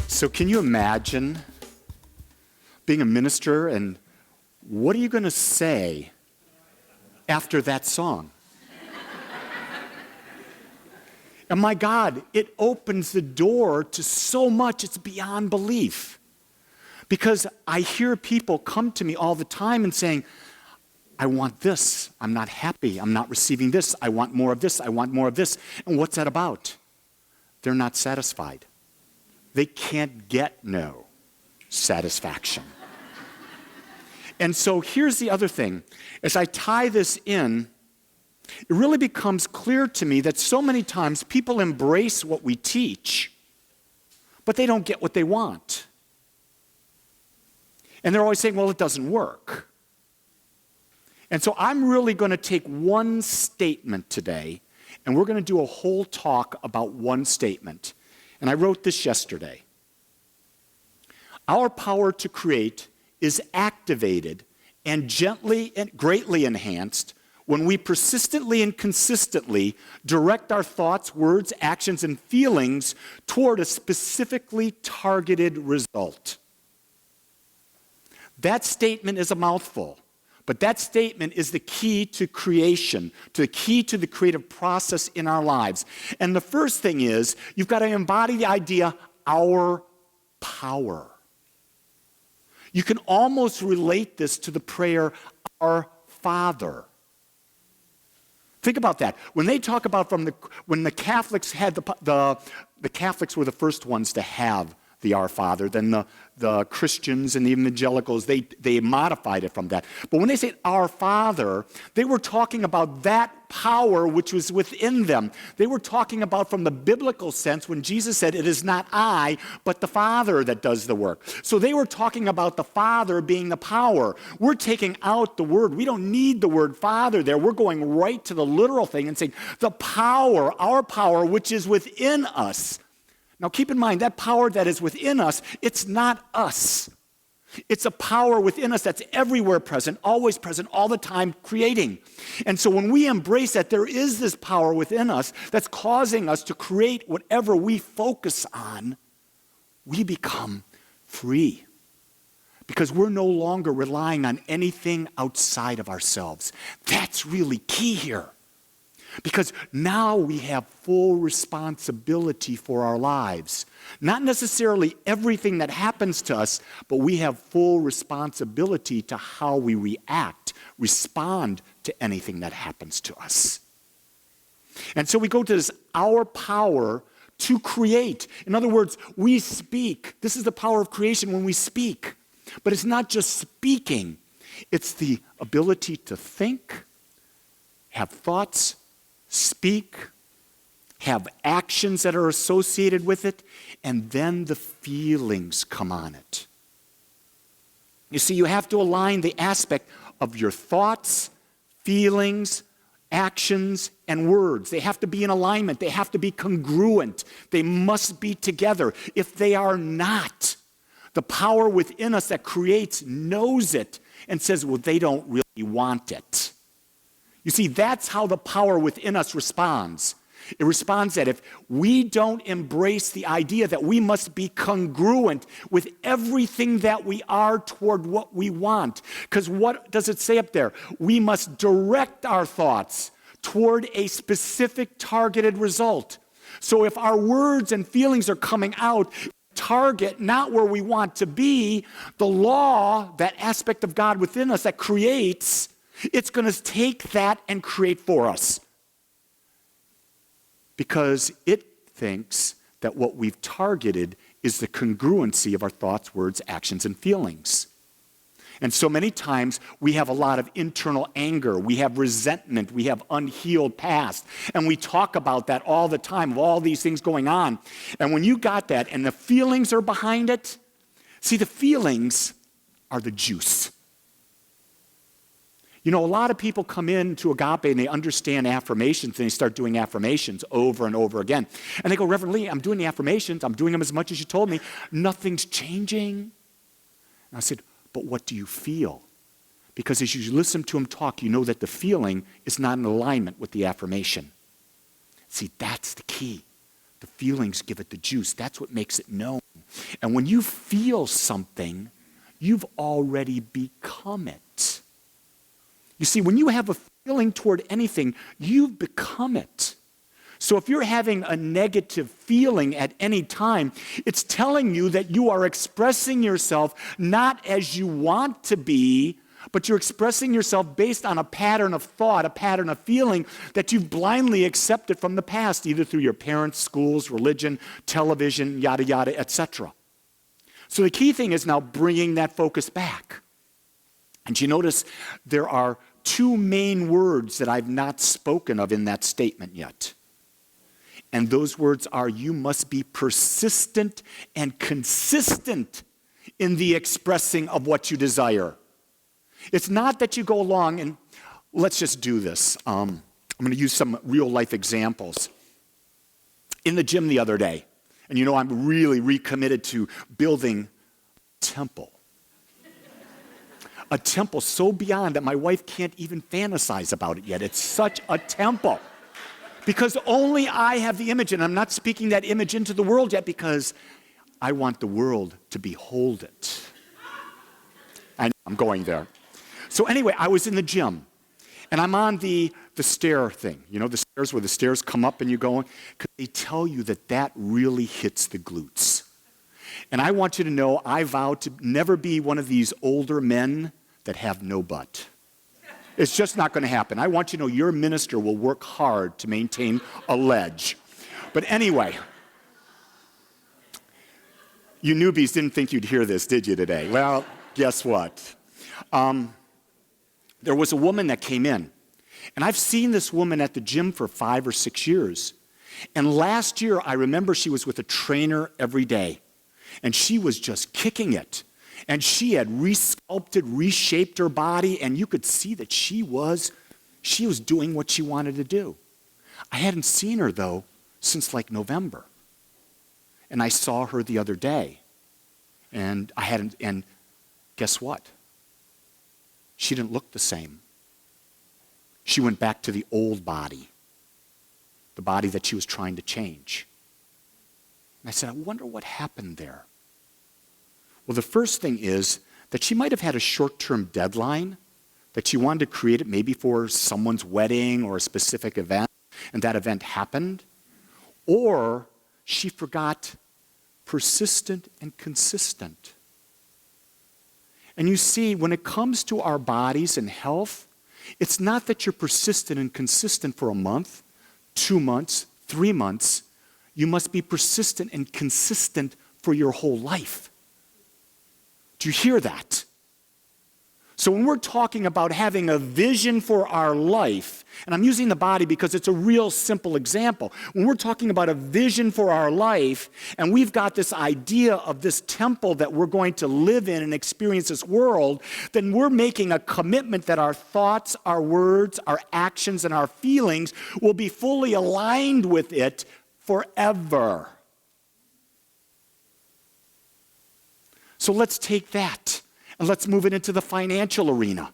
So can you imagine being a minister and what are you going to say after that song? And my God, it opens the door to so much, it's beyond belief. Because I hear people come to me all the time and saying, I want this, I'm not happy, I'm not receiving this, I want more of this, I want more of this. And what's that about? They're not satisfied. They can't get no satisfaction. And so here's the other thing. As I tie this in, it really becomes clear to me that so many times people embrace what we teach, but they don't get what they want. And they're always saying, well, it doesn't work. And so I'm really going to take one statement today, and we're going to do a whole talk about one statement. And I wrote this yesterday. Our power to create is activated and gently and greatly enhanced when we persistently and consistently direct our thoughts, words, actions, and feelings toward a specifically targeted result. That statement is a mouthful, but that statement is the key to creation, to the key to the creative process in our lives. And the first thing is, you've got to embody the idea, our power. You can almost relate this to the prayer, Our Father. Think about that. When they talk about when the Catholics had the Catholics were the first ones to have the Our Father, then the Christians and the evangelicals, they modified it from that. But when they say Our Father, they were talking about that power which was within them. They were talking about from the biblical sense when Jesus said, it is not I, but the Father that does the work. So they were talking about the Father being the power. We're taking out the word. We don't need the word Father there. We're going right to the literal thing and saying, the power, our power, which is within us. Now keep in mind, that power that is within us, it's not us. It's a power within us that's everywhere present, always present, all the time, creating. And so when we embrace that, there is this power within us that's causing us to create whatever we focus on, we become free. Because we're no longer relying on anything outside of ourselves. That's really key here. Because now we have full responsibility for our lives. Not necessarily everything that happens to us, but we have full responsibility to how we react, respond to anything that happens to us. And so we go to this, our power to create. In other words, we speak. This is the power of creation when we speak. But it's not just speaking. It's the ability to think, have thoughts, speak, have actions that are associated with it, and then the feelings come on it. You see, you have to align the aspect of your thoughts, feelings, actions, and words. They have to be in alignment. They have to be congruent. They must be together. If they are not, the power within us that creates knows it and says, well, they don't really want it. You see, that's how the power within us responds. It responds that if we don't embrace the idea that we must be congruent with everything that we are toward what we want. Because what does it say up there? We must direct our thoughts toward a specific targeted result. So if our words and feelings are coming out, target not where we want to be, the law, that aspect of God within us that creates, it's going to take that and create for us. Because it thinks that what we've targeted is the congruency of our thoughts, words, actions, and feelings. And so many times we have a lot of internal anger, we have resentment, we have unhealed past, and we talk about that all the time, of all these things going on. And when you got that and the feelings are behind it, see, the feelings are the juice. You know, a lot of people come into Agape and they understand affirmations and they start doing affirmations over and over again. And they go, Reverend Lee, I'm doing the affirmations. I'm doing them as much as you told me. Nothing's changing. And I said, but what do you feel? Because as you listen to him talk, you know that the feeling is not in alignment with the affirmation. See, that's the key. The feelings give it the juice. That's what makes it known. And when you feel something, you've already become it. You see, when you have a feeling toward anything, you've become it. So if you're having a negative feeling at any time, it's telling you that you are expressing yourself not as you want to be, but you're expressing yourself based on a pattern of thought, a pattern of feeling that you've blindly accepted from the past, either through your parents, schools, religion, television, yada, yada, etc. So the key thing is now bringing that focus back. And you notice there are two main words that I've not spoken of in that statement yet. And those words are, you must be persistent and consistent in the expressing of what you desire. It's not that you go along and let's just do this. I'm going to use some real life examples. In the gym the other day, and I'm really recommitted to building a temple. A temple so beyond that my wife can't even fantasize about it yet. It's such a temple. Because only I have the image, and I'm not speaking that image into the world yet because I want the world to behold it. I'm going there. So anyway, I was in the gym, and I'm on the stair thing. The stairs where the stairs come up and you go in? Because they tell you that really hits the glutes. And I want you to know I vow to never be one of these older men that have no butt. It's just not going to happen. I want you to know your minister will work hard to maintain a ledge. But anyway, you newbies didn't think you'd hear this, did you, today? Well, guess what? There was a woman that came in. And I've seen this woman at the gym for 5 or 6 years. And last year, I remember she was with a trainer every day. And she was just kicking it. And she had resculpted, reshaped her body, and you could see that she was doing what she wanted to do. I hadn't seen her, though, since like November. And I saw her the other day. And guess what? She didn't look the same. She went back to the old body, the body that she was trying to change. And I said, I wonder what happened there. Well, the first thing is that she might have had a short-term deadline, that she wanted to create it maybe for someone's wedding or a specific event, and that event happened. Or she forgot persistent and consistent. And you see, when it comes to our bodies and health, it's not that you're persistent and consistent for a month, 2 months, 3 months. You must be persistent and consistent for your whole life. Do you hear that? So when we're talking about having a vision for our life, and I'm using the body because it's a real simple example. When we're talking about a vision for our life, and we've got this idea of this temple that we're going to live in and experience this world, then we're making a commitment that our thoughts, our words, our actions, and our feelings will be fully aligned with it forever. So let's take that and let's move it into the financial arena.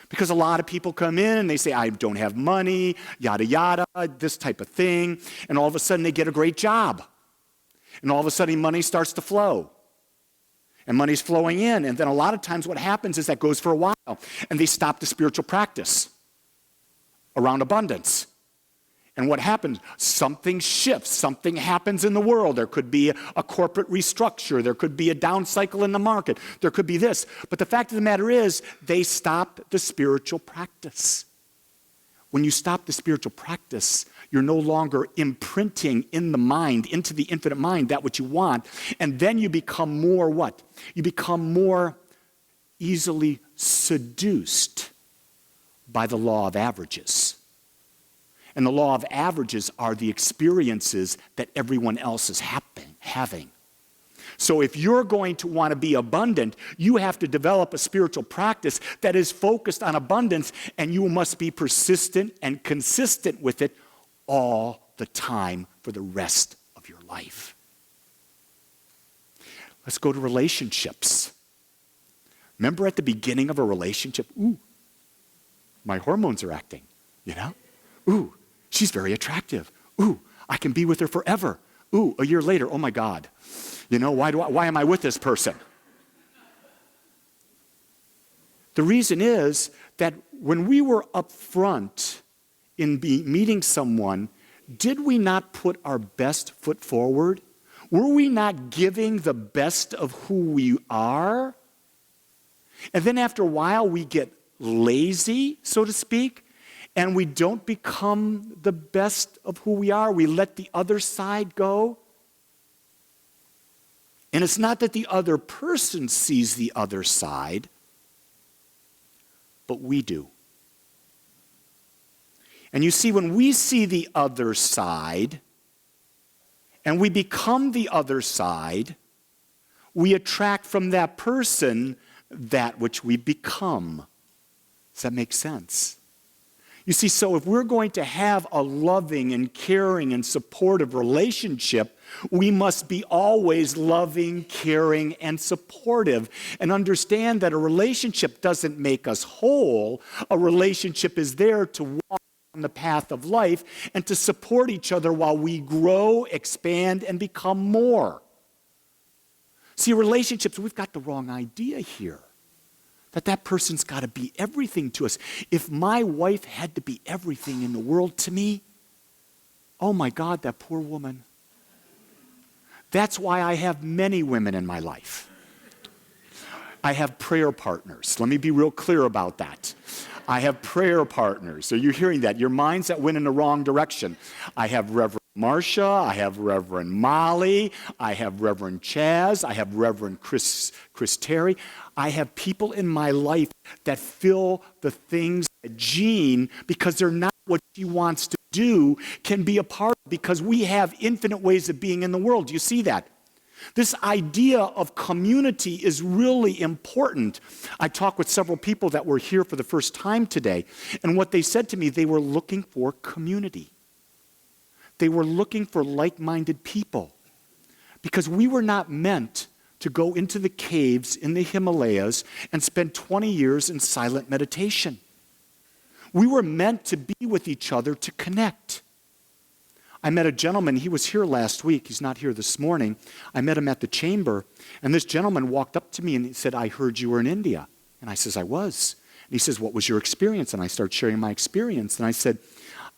Because a lot of people come in and they say, I don't have money, yada, yada, this type of thing. And all of a sudden they get a great job. And all of a sudden money starts to flow. And money's flowing in. And then a lot of times what happens is that goes for a while. And they stop the spiritual practice around abundance. And what happens? Something shifts. Something happens in the world. There could be a corporate restructure. There could be a down cycle in the market. There could be this. But the fact of the matter is, they stop the spiritual practice. When you stop the spiritual practice, you're no longer imprinting in the mind, into the infinite mind, that what you want. And then you become more what? You become more easily seduced by the law of averages. And the law of averages are the experiences that everyone else is having. So if you're going to want to be abundant, you have to develop a spiritual practice that is focused on abundance, and you must be persistent and consistent with it all the time for the rest of your life. Let's go to relationships. Remember at the beginning of a relationship, my hormones are acting, Ooh, she's very attractive. Ooh, I can be with her forever. Ooh, a year later, oh my God. Why am I with this person? The reason is that when we were up front in meeting someone, did we not put our best foot forward? Were we not giving the best of who we are? And then after a while, we get lazy, so to speak, and we don't become the best of who we are. We let the other side go. And it's not that the other person sees the other side, but we do. And you see, when we see the other side, and we become the other side, we attract from that person that which we become. Does that make sense? You see, so if we're going to have a loving and caring and supportive relationship, we must be always loving, caring, and supportive, and understand that a relationship doesn't make us whole. A relationship is there to walk on the path of life and to support each other while we grow, expand, and become more. See, relationships, we've got the wrong idea here. That person's got to be everything to us. If my wife had to be everything in the world to me, oh my God, that poor woman. That's why I have many women in my life. I have prayer partners. Let me be real clear about that. I have prayer partners. So you're hearing that. Your mind's that went in the wrong direction. I have Reverend Marcia, I have Reverend Molly, I have Reverend Chaz, I have Reverend Chris Terry. I have people in my life that fill the things that Jean, because they're not what she wants to do, can be a part of, because we have infinite ways of being in the world. Do you see that? This idea of community is really important. I talked with several people that were here for the first time today, and what they said to me, they were looking for community. They were looking for like-minded people, because we were not meant to go into the caves in the Himalayas and spend 20 years in silent meditation. We were meant to be with each other, to connect. I met a gentleman, he was here last week, he's not here this morning. I met him at the chamber, and this gentleman walked up to me and he said, I heard you were in India. And I says, I was. And he says, what was your experience? And I started sharing my experience. And I said,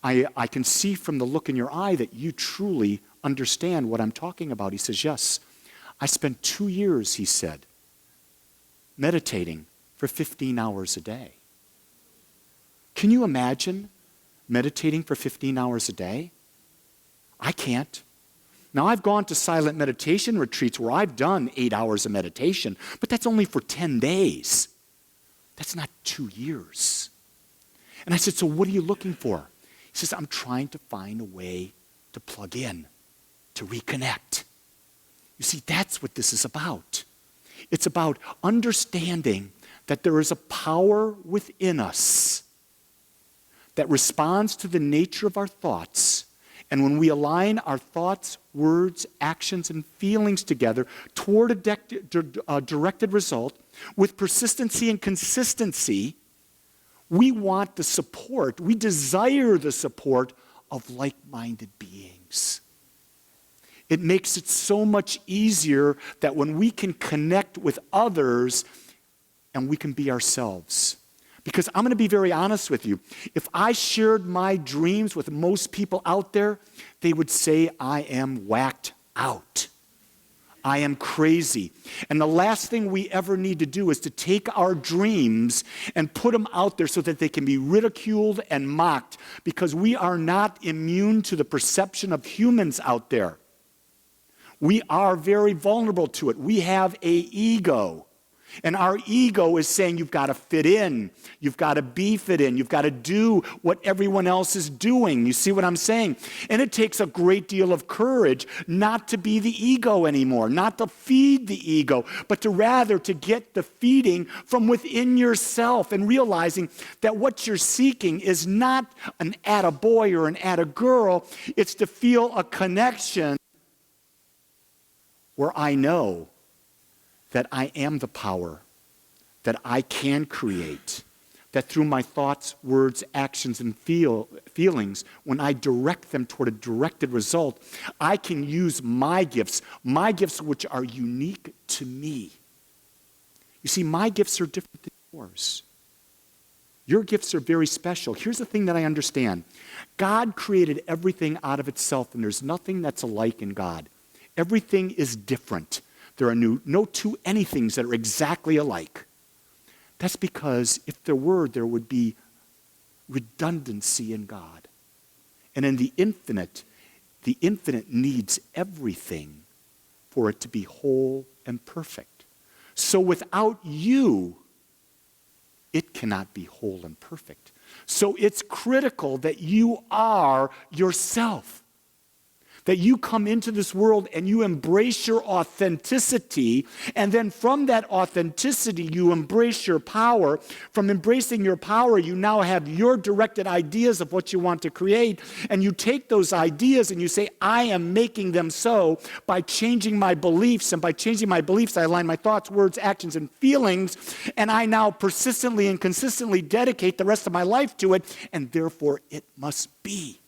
I can see from the look in your eye that you truly understand what I'm talking about. He says, yes. I spent 2 years, he said, meditating for 15 hours a day. Can you imagine meditating for 15 hours a day? I can't. Now, I've gone to silent meditation retreats where I've done 8 hours of meditation, but that's only for 10 days. That's not 2 years. And I said, so what are you looking for? He says, I'm trying to find a way to plug in, to reconnect. You see, that's what this is about. It's about understanding that there is a power within us that responds to the nature of our thoughts. And when we align our thoughts, words, actions, and feelings together toward a directed result with persistency and consistency, we want the support, we desire the support of like-minded beings. It makes it so much easier that when we can connect with others and we can be ourselves. Because I'm going to be very honest with you. If I shared my dreams with most people out there, they would say I am whacked out. I am crazy. And the last thing we ever need to do is to take our dreams and put them out there so that they can be ridiculed and mocked, because we are not immune to the perception of humans out there. We are very vulnerable to it. We have an ego. And our ego is saying you've got to fit in. You've got to be fit in. You've got to do what everyone else is doing. You see what I'm saying? And it takes a great deal of courage not to be the ego anymore, not to feed the ego, but to rather to get the feeding from within yourself and realizing that what you're seeking is not an attaboy or an attagirl. It's to feel a connection where I know that I am the power, that I can create, that through my thoughts, words, actions, and feelings, when I direct them toward a directed result, I can use my gifts which are unique to me. You see, my gifts are different than yours. Your gifts are very special. Here's the thing that I understand. God created everything out of itself, and there's nothing that's alike in God. Everything is different. There are no two anythings that are exactly alike. That's because if there were, there would be redundancy in God. And in the infinite needs everything for it to be whole and perfect. So without you, it cannot be whole and perfect. So it's critical that you are yourself. That you come into this world and you embrace your authenticity, and then from that authenticity, you embrace your power. From embracing your power, you now have your directed ideas of what you want to create, and you take those ideas and you say, I am making them so by changing my beliefs, and by changing my beliefs, I align my thoughts, words, actions, and feelings, and I now persistently and consistently dedicate the rest of my life to it, and therefore it must be.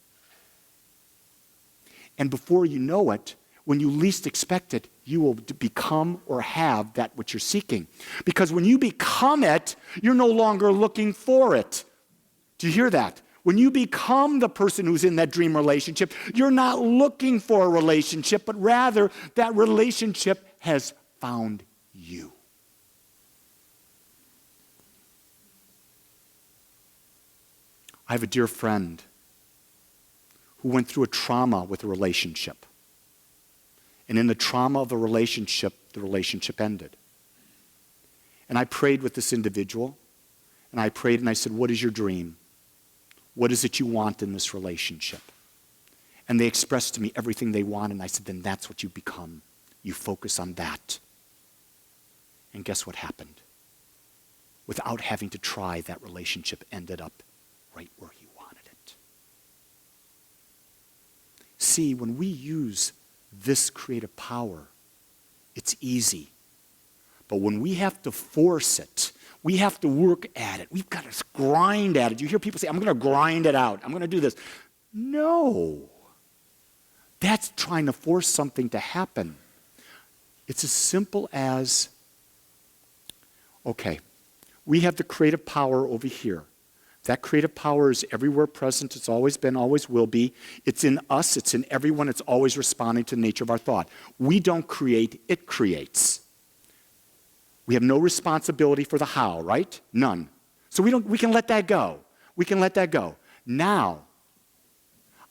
And before you know it, when you least expect it, you will become or have that which you're seeking. Because when you become it, you're no longer looking for it. Do you hear that? When you become the person who's in that dream relationship, you're not looking for a relationship, but rather that relationship has found you. I have a dear friend who went through a trauma with a relationship. And in the trauma of the relationship ended. And I prayed with this individual, and I prayed and I said, what is your dream? What is it you want in this relationship? And they expressed to me everything they want, and I said, then that's what you become. You focus on that. And guess what happened? Without having to try, that relationship ended up right where he wanted it. See, when we use this creative power, it's easy. But when we have to force it, we have to work at it. We've got to grind at it. You hear people say, I'm going to grind it out. I'm going to do this. No. That's trying to force something to happen. It's as simple as, okay, we have the creative power over here. That creative power is everywhere present. It's always been, always will be. It's in us. It's in everyone. It's always responding to the nature of our thought. We don't create. It creates. We have no responsibility for the how, right? None. So we can let that go. We can let that go. Now,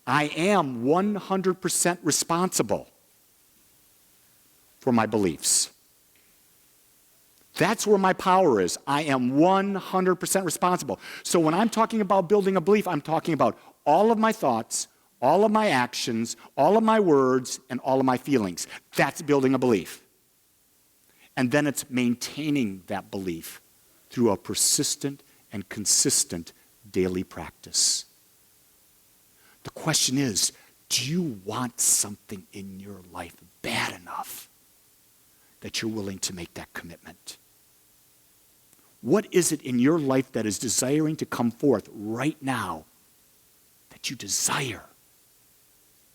I am 100% responsible for my beliefs. That's where my power is. I am 100% responsible. So when I'm talking about building a belief, I'm talking about all of my thoughts, all of my actions, all of my words, and all of my feelings. That's building a belief. And then it's maintaining that belief through a persistent and consistent daily practice. The question is, do you want something in your life bad enough that you're willing to make that commitment? What is it in your life that is desiring to come forth right now that you desire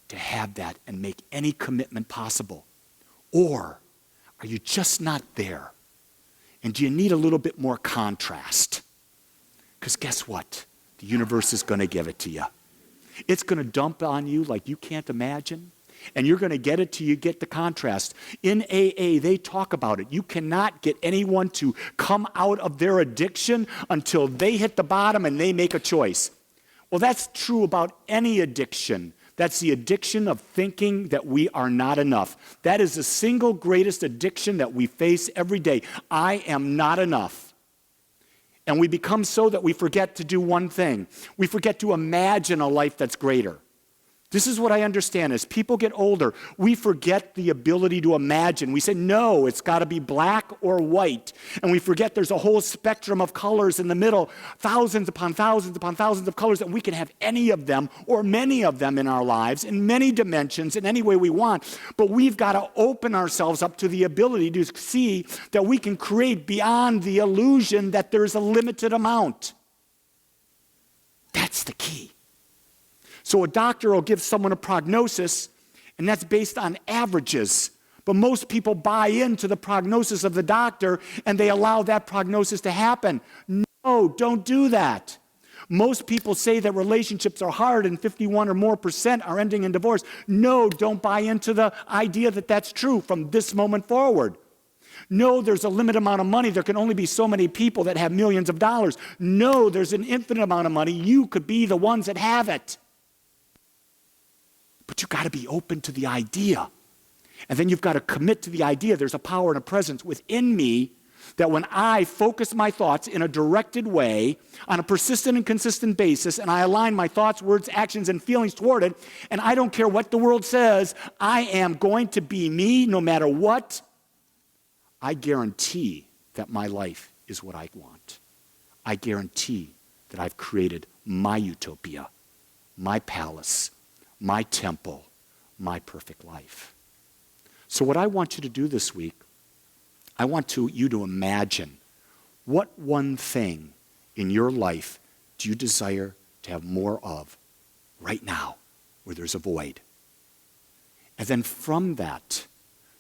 to have that and make any commitment possible? Or are you just not there? And do you need a little bit more contrast? Because guess what? The universe is going to give it to you. It's going to dump on you like you can't imagine. And you're going to get it till you get the contrast. In AA, they talk about it. You cannot get anyone to come out of their addiction until they hit the bottom and they make a choice. Well, that's true about any addiction. That's the addiction of thinking that we are not enough. That is the single greatest addiction that we face every day. I am not enough. And we become so that we forget to do one thing. We forget to imagine a life that's greater. This is what I understand. As people get older, we forget the ability to imagine. We say, no, it's got to be black or white. And we forget there's a whole spectrum of colors in the middle, thousands upon thousands upon thousands of colors, and we can have any of them or many of them in our lives in many dimensions in any way we want. But we've got to open ourselves up to the ability to see that we can create beyond the illusion that there's a limited amount. That's the key. So a doctor will give someone a prognosis, and that's based on averages. But most people buy into the prognosis of the doctor, and they allow that prognosis to happen. No, don't do that. Most people say that relationships are hard and 51 or more % are ending in divorce. No, don't buy into the idea that that's true from this moment forward. No, there's a limited amount of money. There can only be so many people that have millions of dollars. No, there's an infinite amount of money. You could be the ones that have it. But you've got to be open to the idea. And then you've got to commit to the idea. There's a power and a presence within me that when I focus my thoughts in a directed way on a persistent and consistent basis, and I align my thoughts, words, actions, and feelings toward it, and I don't care what the world says, I am going to be me no matter what, I guarantee that my life is what I want. I guarantee that I've created my utopia, my palace, my temple, my perfect life. So what I want you to do this week, I want you to imagine what one thing in your life do you desire to have more of right now where there's a void. And then from that,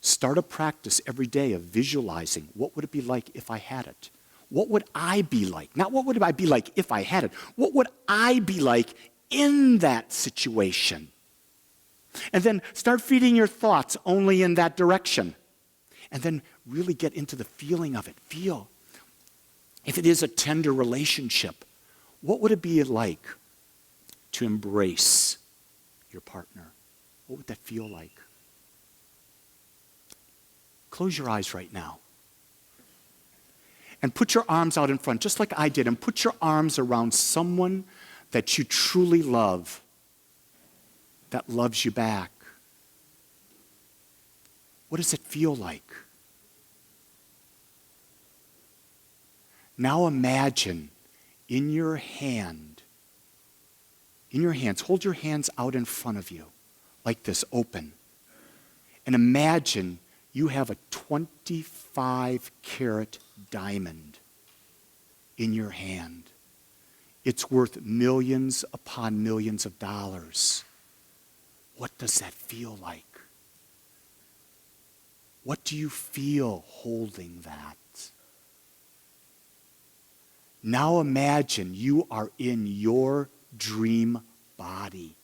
start a practice every day of visualizing what would it be like if I had it. What would I be like? Not what would I be like if I had it. What would I be like in that situation? And then start feeding your thoughts only in that direction. And then really get into the feeling of it. Feel. If it is a tender relationship, what would it be like to embrace your partner? What would that feel like? Close your eyes right now. And put your arms out in front, just like I did, and put your arms around someone that you truly love, that loves you back. What does it feel like? Now imagine in your hands, hold your hands out in front of you, like this, open. And imagine you have a 25-carat diamond in your hand. It's worth millions upon millions of dollars. What does that feel like? What do you feel holding that? Now imagine you are in your dream body,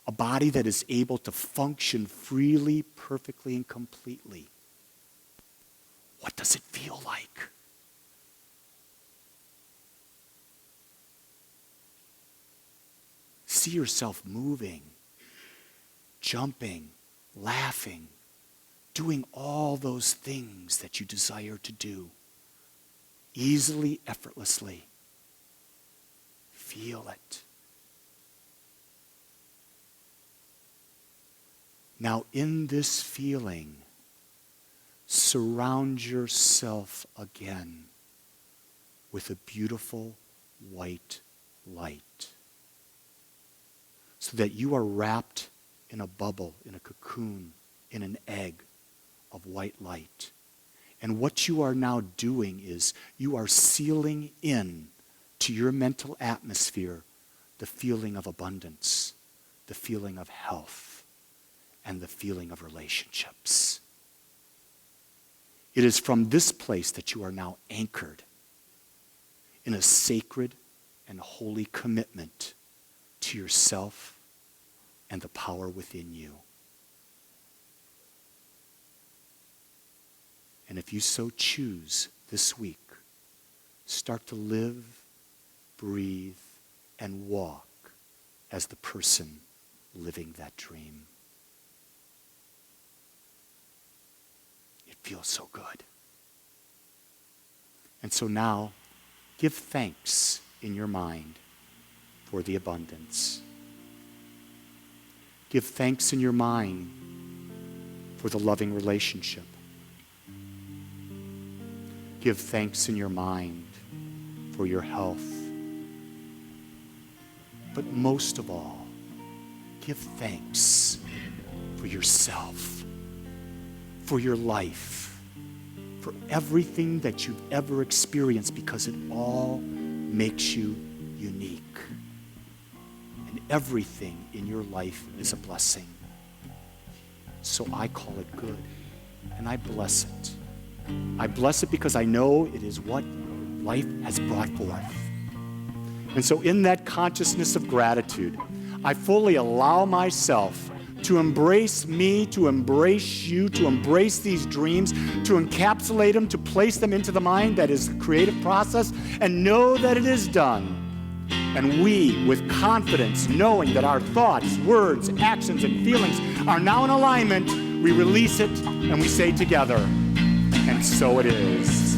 a body that is able to function freely, perfectly, and completely. What does it feel like? See yourself moving, jumping, laughing, doing all those things that you desire to do. Easily, effortlessly. Feel it. Now, in this feeling, surround yourself again with a beautiful white light, so that you are wrapped in a bubble, in a cocoon, in an egg of white light. And what you are now doing is you are sealing in to your mental atmosphere the feeling of abundance, the feeling of health, and the feeling of relationships. It is from this place that you are now anchored in a sacred and holy commitment to yourself and the power within you. And if you so choose this week, start to live, breathe, and walk as the person living that dream. It feels so good. And so now, give thanks in your mind for the abundance. Give thanks in your mind for the loving relationship. Give thanks in your mind for your health. But most of all, give thanks for yourself, for your life, for everything that you've ever experienced, because it all makes you unique. and everything in your life is a blessing. So I call it good, and I bless it. I bless it because I know it is what life has brought forth. And so in that consciousness of gratitude, I fully allow myself to embrace me, to embrace you, to embrace these dreams, to encapsulate them, to place them into the mind that is the creative process, and know that it is done. And we, with confidence, knowing that our thoughts, words, actions, and feelings are now in alignment, we release it and we say together, and so it is.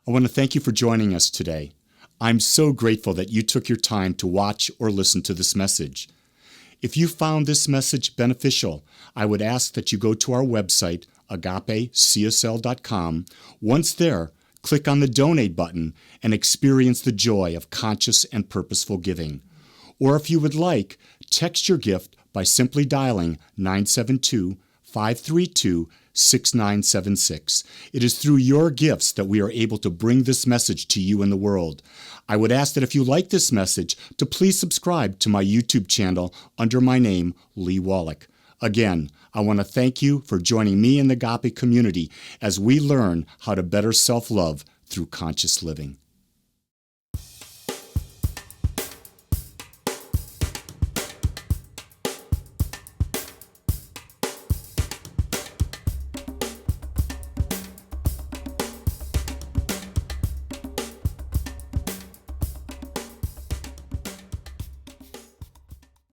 I want to thank you for joining us today. I'm so grateful that you took your time to watch or listen to this message. If you found this message beneficial, I would ask that you go to our website, agapecsl.com. Once there, click on the donate button and experience the joy of conscious and purposeful giving. Or if you would like, text your gift by simply dialing 972-532-6976. It is through your gifts that we are able to bring this message to you in the world. I would ask that if you like this message, to please subscribe to my YouTube channel under my name, Lee Wolak. Again, I want to thank you for joining me in the Agape community as we learn how to better self-love through conscious living.